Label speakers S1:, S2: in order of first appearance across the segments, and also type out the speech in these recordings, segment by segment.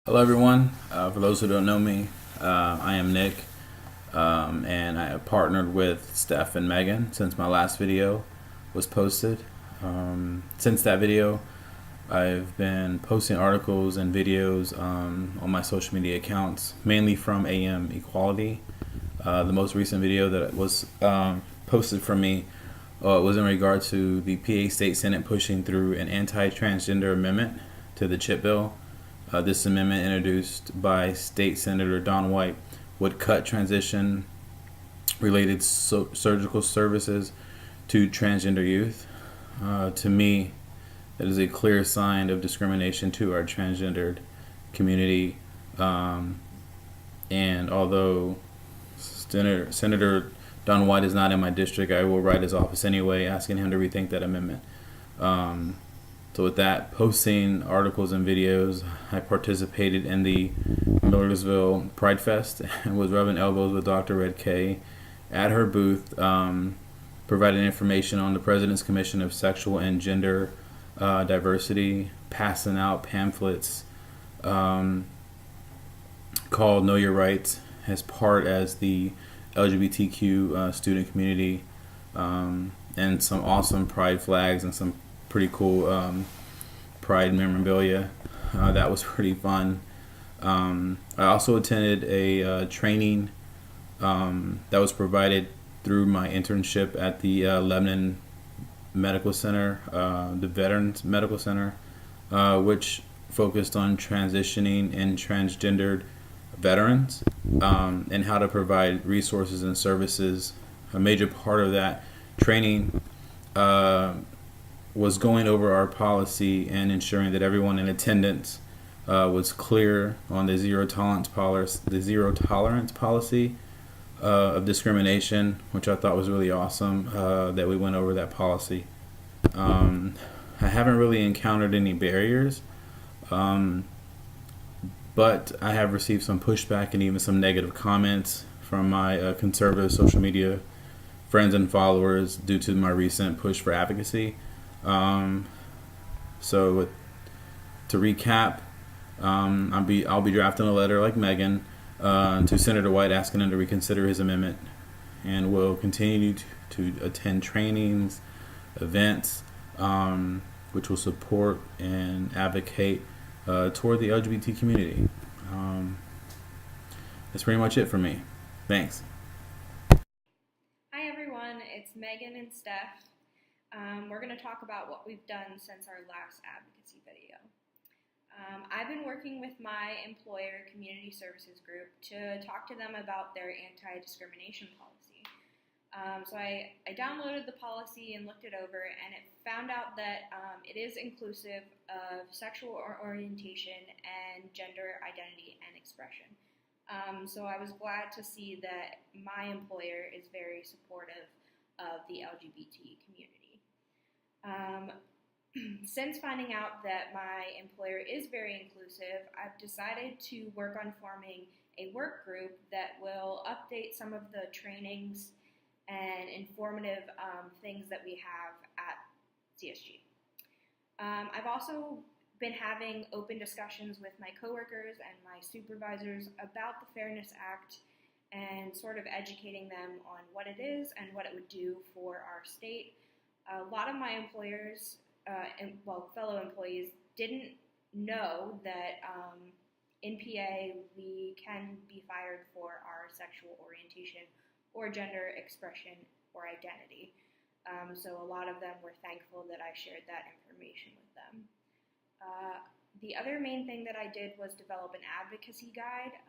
S1: Hello, everyone. For those who don't know me, I am Nick, and I have partnered with Steph and Megan since my last video was posted. Since that video, I've been posting articles and videos on my social media accounts, mainly from AM Equality. The most recent video that was posted from me was in regard to the PA State Senate pushing through an anti-transgender amendment to the CHIP bill. This amendment, introduced by State Senator Don White, would cut transition-related surgical services to transgender youth. To me, that is a clear sign of discrimination to our transgendered community. And although Senator Don White is not in my district, I will write his office anyway, asking him to rethink that amendment. So with that, posting articles and videos, I participated in the Millersville Pride Fest and was rubbing elbows with Dr. Red K at her booth, providing information on the President's Commission of Sexual and Gender Diversity, passing out pamphlets called Know Your Rights as the LGBTQ student community, and some awesome pride flags and some pretty cool pride memorabilia. That was pretty fun. I also attended a training that was provided through my internship at the Lebanon Medical Center, the Veterans Medical Center, which focused on transitioning and transgendered veterans, and how to provide resources and services. A major part of that training was going over our policy and ensuring that everyone in attendance was clear on the zero tolerance policy of discrimination, which I thought was really awesome, that we went over that policy. I haven't really encountered any barriers, but I have received some pushback and even some negative comments from my conservative social media friends and followers due to my recent push for advocacy. So to recap, I'll be drafting a letter like Megan to Senator White asking him to reconsider his amendment, and will continue to attend trainings, events, which will support and advocate toward the LGBT community. That's pretty much it for me. Thanks.
S2: Hi everyone, it's Megan and Steph. We're going to talk about what we've done since our last advocacy video. I've been working with my employer community services group to talk to them about their anti-discrimination policy. So I downloaded the policy and looked it over, and it found out that it is inclusive of sexual orientation and gender identity and expression. So I was glad to see that my employer is very supportive of the LGBT community. Since finding out that my employer is very inclusive, I've decided to work on forming a work group that will update some of the trainings and informative things that we have at CSG. I've also been having open discussions with my coworkers and my supervisors about the Fairness Act and sort of educating them on what it is and what it would do for our state. A lot of my employers, fellow employees, didn't know that in PA we can be fired for our sexual orientation or gender expression or identity. So a lot of them were thankful that I shared that information with them. The other main thing that I did was develop an advocacy guide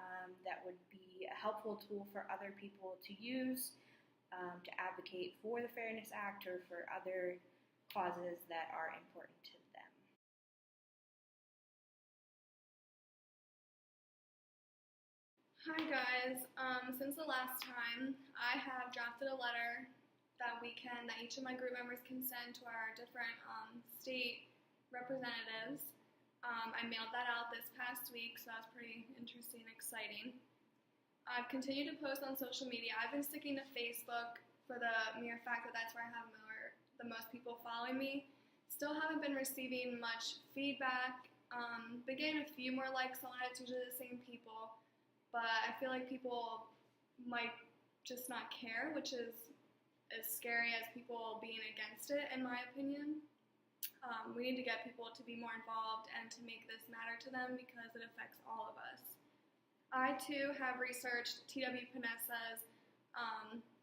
S2: that would be a helpful tool for other people to use to advocate for the Fairness Act or for other causes that are important to them.
S3: Hi guys, since the last time, I have drafted a letter that each of my group members can send to our different state representatives. I mailed that out this past week, so that's pretty interesting and exciting. I've continued to post on social media. I've been sticking to Facebook for the mere fact that that's where I have the most people following me. Still haven't been receiving much feedback But getting a few more likes on it, it's usually the same people. But I feel like people might just not care, which is as scary as people being against it, in my opinion. We need to get people to be more involved and to make this matter to them because it affects all of us. I, too, have researched TW Panessa's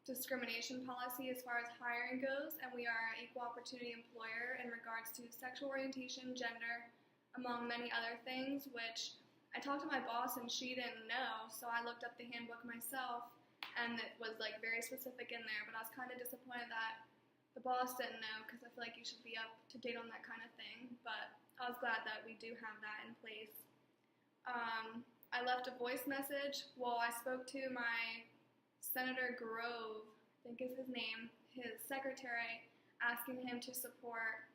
S3: discrimination policy as far as hiring goes, and we are an equal opportunity employer in regards to sexual orientation, gender, among many other things, which I talked to my boss and she didn't know, so I looked up the handbook myself, and it was like very specific in there, but I was kind of disappointed that the boss didn't know because I feel like you should be up to date on that kind of thing, but I was glad that we do have that in place. I left a voice message. Well, I spoke to my Senator Grove, I think is his name, his secretary, asking him to support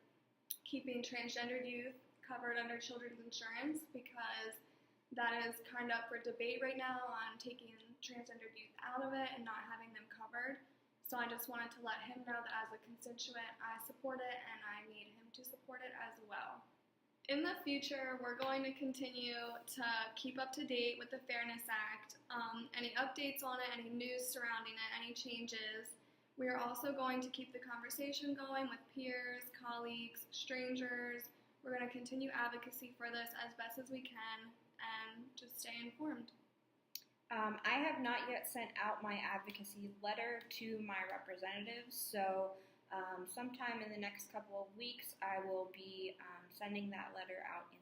S3: keeping transgendered youth covered under children's insurance because that is kind of up for debate right now on taking transgendered youth out of it and not having them covered. So I just wanted to let him know that as a constituent, I support it and I need him to support it as well. In the future, we're going to continue to keep up to date with the Fairness Act, any updates on it, any news surrounding it, any changes. We are also going to keep the conversation going with peers, colleagues, strangers. We're going to continue advocacy for this as best as we can and just stay informed.
S2: I have not yet sent out my advocacy letter to my representatives, so sometime in the next couple of weeks I will be sending that letter out in